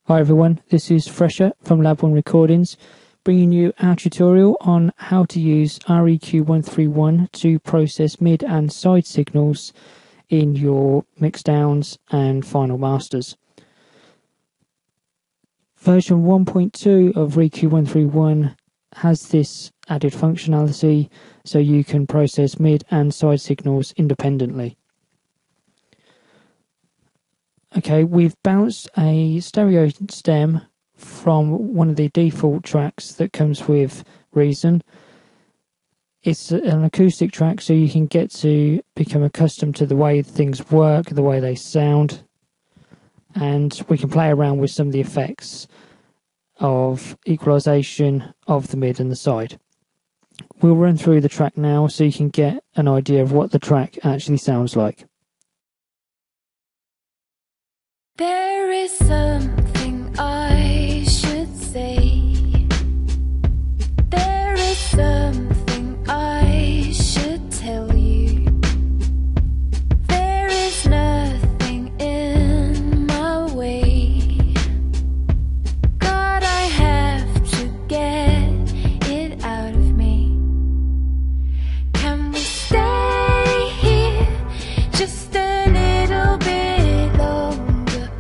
Hi everyone, this is Fresher from Lab 1 Recordings, bringing you our tutorial on how to use REQ131 to process mid and side signals in your mixdowns and final masters. Version 1.2 of REQ131 has this added functionality so you can process mid and side signals independently. Okay, we've bounced a stereo stem from one of the default tracks that comes with Reason. It's an acoustic track, so you can get to become accustomed to the way things work, the way they sound, and we can play around with some of the effects of equalization of the mid and the side. We'll run through the track now so you can get an idea of what the track actually sounds like. There is something I should say. There is something I should tell you. There is nothing in my way. God, I have to get it out of me. Can we stay here just a little bit longer?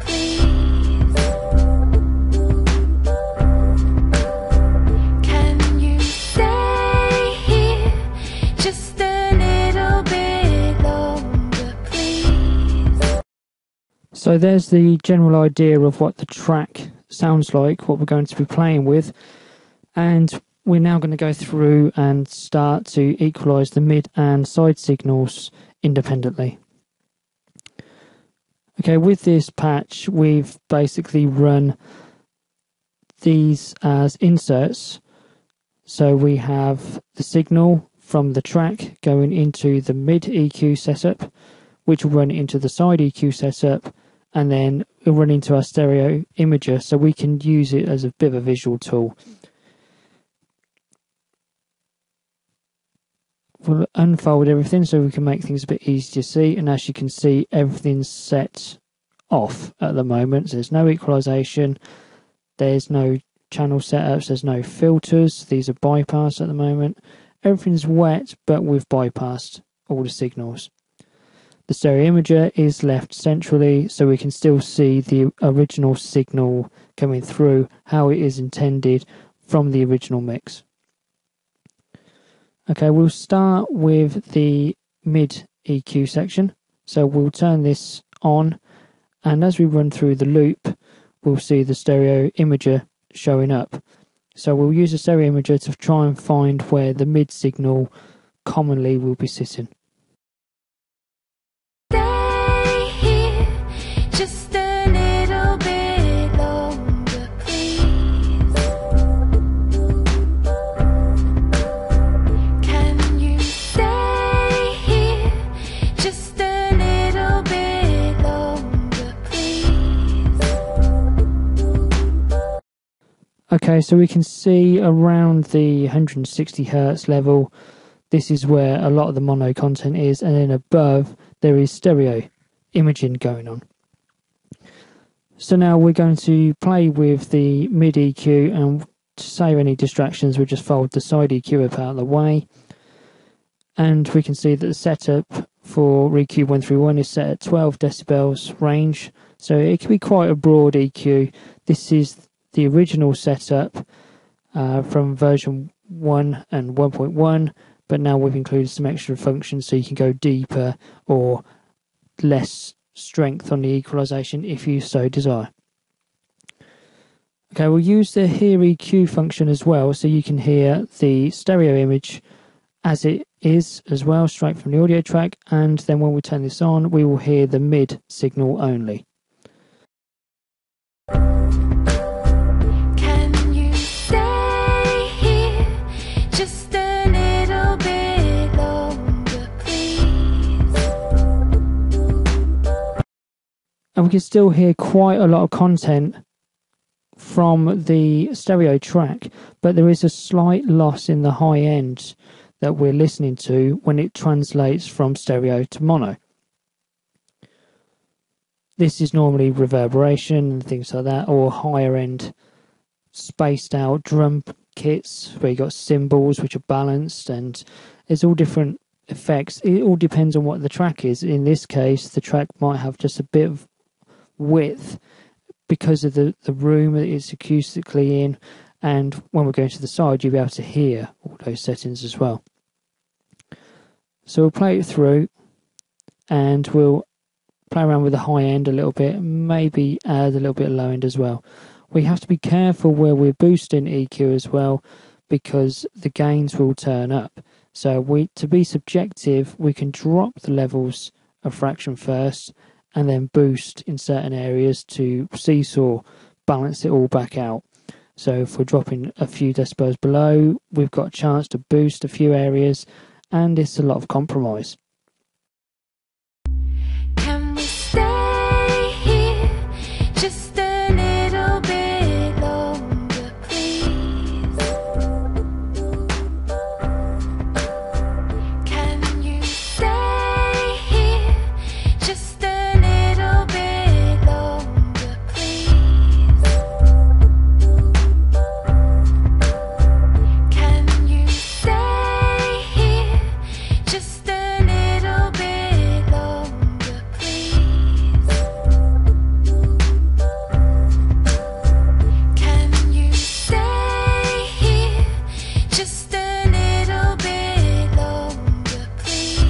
So there's the general idea of what the track sounds like, what we're going to be playing with, and we're now going to go through and start to equalize the mid and side signals independently. Okay, with this patch we've basically run these as inserts, so we have the signal from the track going into the mid EQ setup, which will run into the side EQ setup, and then we'll run into our stereo imager, so we can use it as a bit of a visual tool. We'll unfold everything so we can make things a bit easier to see, and as you can see, everything's set off at the moment. So there's no equalization, there's no channel setups, there's no filters, these are bypassed at the moment. Everything's wet, but we've bypassed all the signals. The stereo imager is left centrally, so we can still see the original signal coming through, how it is intended from the original mix. Okay, we'll start with the mid EQ section. So we'll turn this on, and as we run through the loop, we'll see the stereo imager showing up. So we'll use the stereo imager to try and find where the mid signal commonly will be sitting. Just a little bit longer, please. Can you stay here just a little bit longer, please? Okay, so we can see around the 160 Hz level, this is where a lot of the mono content is, and then above there is stereo imaging going on. So now we're going to play with the mid EQ, and to save any distractions we'll just fold the side EQ up out of the way, and we can see that the setup for REQ131 is set at 12 decibels range, so it can be quite a broad EQ. This is the original setup from version 1 and 1.1, but now we've included some extra functions so you can go deeper or less strength on the equalization if you so desire. Okay, we'll use the Hear EQ function as well, so you can hear the stereo image as it is as well, straight from the audio track, and then when we turn this on we will hear the mid signal only. Can you stay here just a little bit longer, please? And we can still hear quite a lot of content from the stereo track, but there is a slight loss in the high end that we're listening to when it translates from stereo to mono. This is normally reverberation and things like that, or higher end spaced out drum kits where you got cymbals which are balanced, and there's all different effects. It all depends on what the track is. In this case, the track might have just a bit of width because of the room that it's acoustically in, and when we're going to the side, you'll be able to hear all those settings as well. So we'll play it through, and we'll play around with the high end a little bit, maybe add a little bit of low end as well. We have to be careful where we're boosting EQ as well, because the gains will turn up. So to be subjective, we can drop the levels a fraction first and then boost in certain areas to seesaw, balance it all back out. So if we're dropping a few decibels below, we've got a chance to boost a few areas, and it's a lot of compromise. Can we stay here just a little bit longer, please? Can you stay here just a little bit longer, please? Can you stay here just a little bit longer, please? Can you stay here just a little bit longer, please?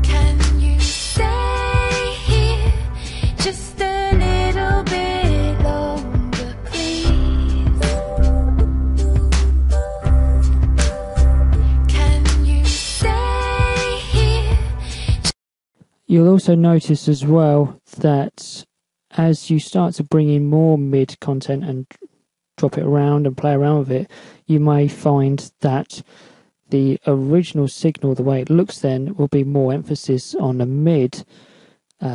Can you stay here just a little bit longer, please? Can you stay here? You'll also notice as well that as you start to bring in more mid content and drop it around and play around with it, you may find that the original signal, the way it looks then, will be more emphasis on the mid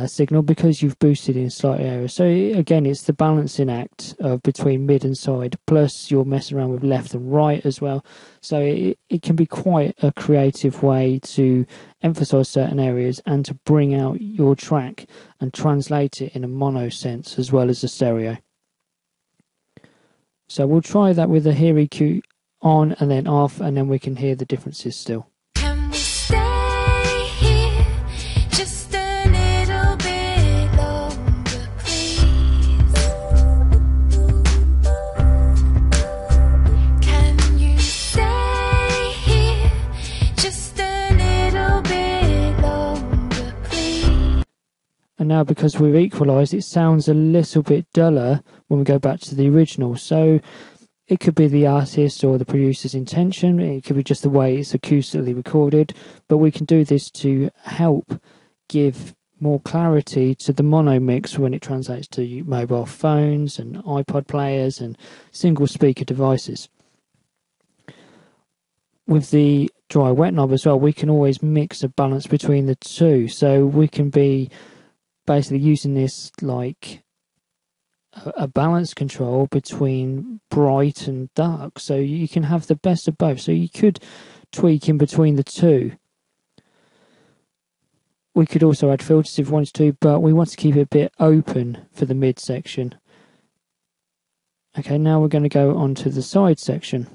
signal because you've boosted in slight areas. So again, it's the balancing act of between mid and side, plus you're messing around with left and right as well. So it can be quite a creative way to emphasize certain areas and to bring out your track and translate it in a mono sense as well as a stereo. So we'll try that with the REQ on and then off, and then we can hear the differences still. Can we stay here just a little bit longer, please? Can you stay here just a little bit longer, please? And now, because we've equalised, it sounds a little bit duller when we go back to the original. So it could be the artist or the producer's intention. It could be just the way it's acoustically recorded. But we can do this to help give more clarity to the mono mix when it translates to mobile phones and iPod players and single speaker devices. With the dry wet knob as well, we can always mix a balance between the two. So we can be basically using this like a balance control between bright and dark, so you can have the best of both. So you could tweak in between the two. We could also add filters if we wanted to, but we want to keep it a bit open for the mid section. Okay, now we're going to go on to the side section,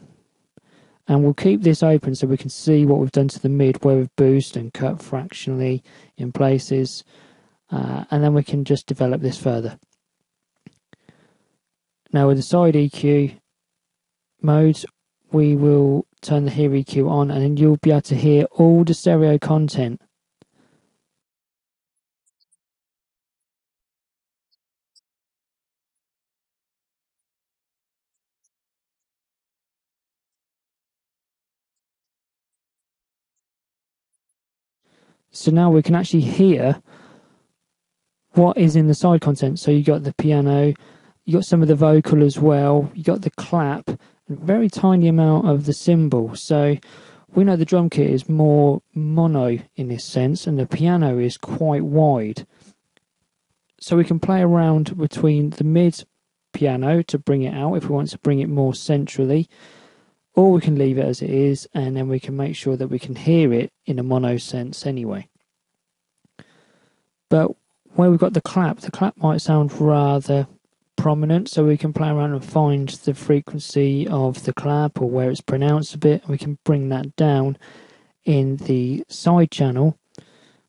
and we'll keep this open so we can see what we've done to the mid, where we've boosted and cut fractionally in places, and then we can just develop this further. Now with the side EQ mode, we will turn the REQ on, and then you'll be able to hear all the stereo content. So now we can actually hear what is in the side content. So you got the piano, you got some of the vocal as well, you got the clap, and a very tiny amount of the cymbal. So we know the drum kit is more mono in this sense, and the piano is quite wide. So we can play around between the mid piano to bring it out if we want to bring it more centrally, or we can leave it as it is, and then we can make sure that we can hear it in a mono sense anyway. But where we've got the clap might sound rather prominent, so we can play around and find the frequency of the clap or where it's pronounced a bit, and we can bring that down in the side channel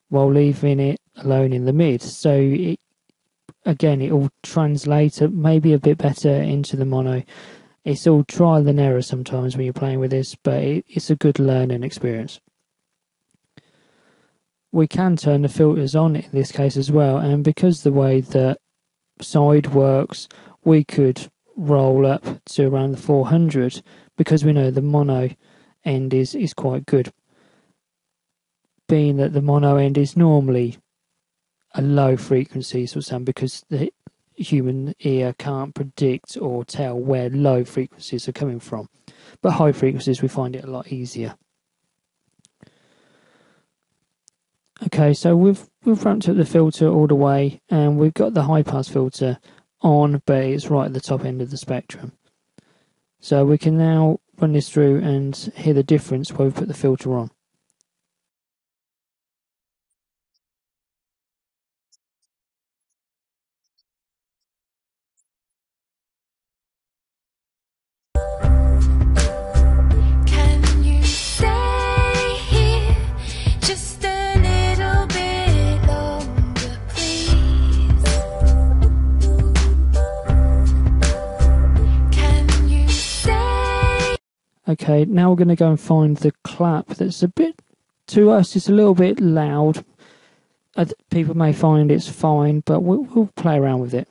while leaving it alone in the mid. So it will translate maybe a bit better into the mono. It's all trial and error sometimes when you're playing with this, but it's a good learning experience. We can turn the filters on in this case as well, and because the way that side works, we could roll up to around the 400 because we know the mono end is quite good, being that the mono end is normally a low frequency sort of sound because the human ear can't predict or tell where low frequencies are coming from, but high frequencies we find it a lot easier. Okay, so we've ramped up the filter all the way, and we've got the high pass filter on, but it's right at the top end of the spectrum. So we can now run this through and hear the difference where we put the filter on. Can you stay here just a little bit longer, please? Can you stay? Okay, now we're going to go and find the clap that's a bit, to us, it's a little bit loud. People may find it's fine, but we'll play around with it.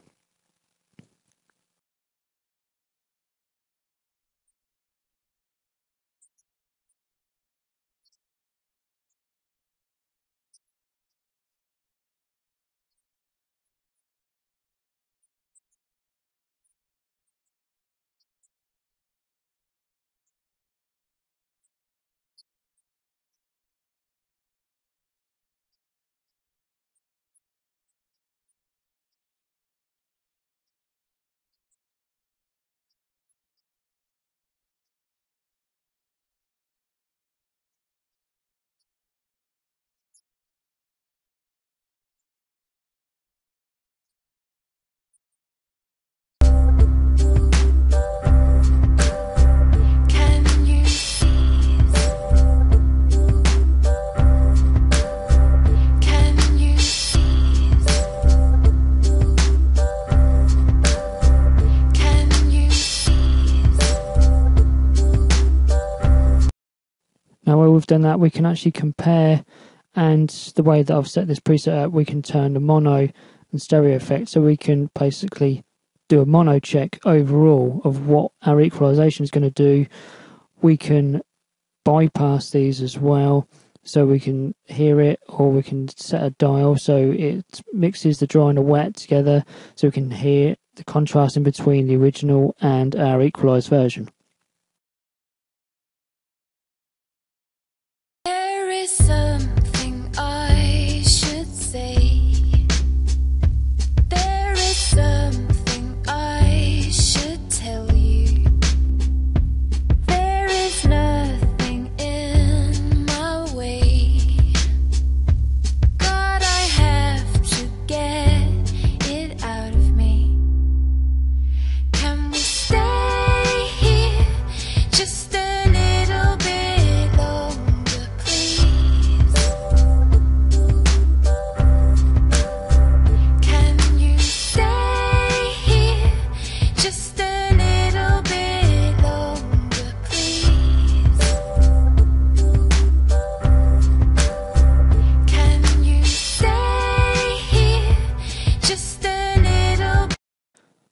Can you please? Can you please? Can you please? Now where we've done that, we can actually compare, and the way that I've set this preset up, we can turn the mono and stereo effect, so we can basically do a mono check overall of what our equalization is going to do. We can bypass these as well, so we can hear it, or we can set a dial so it mixes the dry and the wet together, so we can hear the contrast in between the original and our equalized version. There is something I should say. There is something I should tell you. There is nothing in my way. God, I have to get it out of me. Can we stay here just a little bit longer, please? Can you stay here just a little bit longer, please? Can you stay here just a little?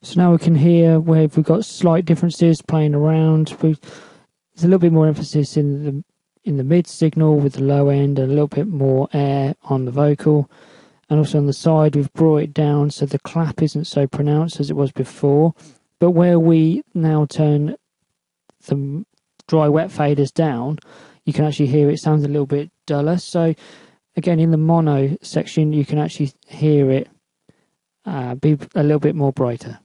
So now we can hear where we've got slight differences playing around. There's a little bit more emphasis in the mid signal with the low end, and a little bit more air on the vocal. And also on the side, we've brought it down so the clap isn't so pronounced as it was before. But where we now turn the dry wet faders down, you can actually hear it sounds a little bit duller. So again, in the mono section, you can actually hear it be a little bit more brighter.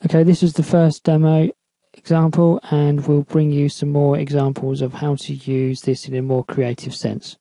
Okay, this is the first demo. example, and we'll bring you some more examples of how to use this in a more creative sense.